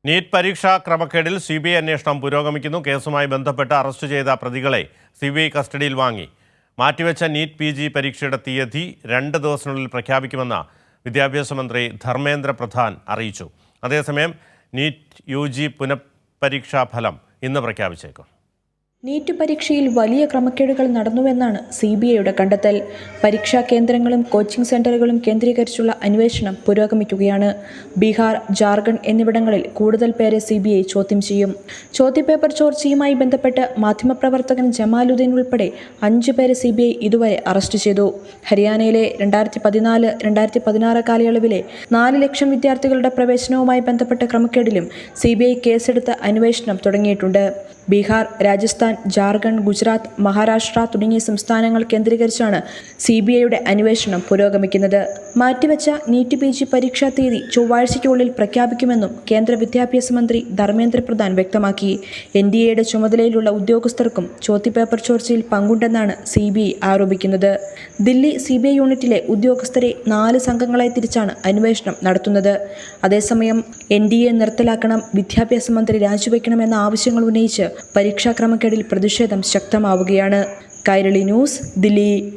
NEET പരീക്ഷാ ക്രമക്കേടിൽ CBI അന്വേഷണം പുരോഗമിക്കുന്നു. കേസുമായി ബന്ധപ്പെട്ട് അറസ്റ്റ് ചെയ്ത പ്രതികളെ CBI കസ്റ്റഡിയിൽ വാങ്ങി. മാറ്റിവെച്ച നീറ്റ് PG പരീക്ഷയുടെ തീയതി 2 ദിവസത്തിനുള്ളിൽ പ്രഖ്യാപിക്കുമെന്ന് വിദ്യാഭ്യാസ മന്ത്രി ധർമ്മേന്ദ്ര പ്രധാൻ അറിയിച്ചു. അതേസമയം നീറ്റ് UG പുനഃപരീക്ഷാ ഫലം ഇന്ന് പ്രഖ്യാപിച്ചേക്കും. നീറ്റ് പരീക്ഷയിൽ വലിയ ക്രമക്കേടുകൾ നടന്നുവെന്നാണ് CBIയുടെ കണ്ടെത്തൽ. പരീക്ഷാ കേന്ദ്രങ്ങളും കോച്ചിംഗ് സെന്ററുകളും കേന്ദ്രീകരിച്ചുള്ള അന്വേഷണം പുരോഗമിക്കുകയാണ്. ബീഹാർ, ജാർഖണ്ഡ് എന്നിവിടങ്ങളിൽ കൂടുതൽ പേരെ CBI ചോദ്യം ചെയ്യും. ചോദ്യപേപ്പർ ചോർച്ചയുമായി ബന്ധപ്പെട്ട് മാധ്യമപ്രവർത്തകൻ ജമാലുദ്ദീൻ ഉൾപ്പെടെ 5 പേരെ CBI ഇതുവരെ അറസ്റ്റ് ചെയ്തു. ഹരിയാനയിലെ 2014-2016 കാലയളവിലെ 4 ലക്ഷം വിദ്യാർത്ഥികളുടെ പ്രവേശനവുമായി ബന്ധപ്പെട്ട ക്രമക്കേടിലും CBI കേസെടുത്ത് അന്വേഷണം തുടങ്ങിയിട്ടുണ്ട്. ബീഹാർ, രാജസ്ഥാൻ, ജാർഖണ്ഡ്, ഗുജറാത്ത്, മഹാരാഷ്ട്ര തുടങ്ങിയ സംസ്ഥാനങ്ങൾ കേന്ദ്രീകരിച്ചാണ് CBIയുടെ അന്വേഷണം പുരോഗമിക്കുന്നത്. മാറ്റിവെച്ച നീറ്റ് PG പരീക്ഷാ തീയതി ചൊവ്വാഴ്ചയ്ക്കുള്ളിൽ പ്രഖ്യാപിക്കുമെന്നും കേന്ദ്ര വിദ്യാഭ്യാസ മന്ത്രി ധർമ്മേന്ദ്ര പ്രധാൻ വ്യക്തമാക്കി. NDAയുടെ ചുമതലയിലുള്ള ഉദ്യോഗസ്ഥർക്കും ചോദ്യപേപ്പർ ചോർച്ചയിൽ പങ്കുണ്ടെന്നാണ് CBI ആരോപിക്കുന്നത്. ദില്ലി CBI യൂണിറ്റിലെ ഉദ്യോഗസ്ഥരെ 4 സംഘങ്ങളായി തിരിച്ചാണ് അന്വേഷണം നടത്തുന്നത്. അതേസമയം NDA നിർത്തലാക്കണം, വിദ്യാഭ്യാസ മന്ത്രി രാജിവെക്കണമെന്ന ആവശ്യങ്ങൾ ഉന്നയിച്ച് പരീക്ഷാ ക്രമക്കേടിൽ പ്രതിഷേധം ശക്തമാവുകയാണ്. കൈരളി ന്യൂസ്, ദില്ലി.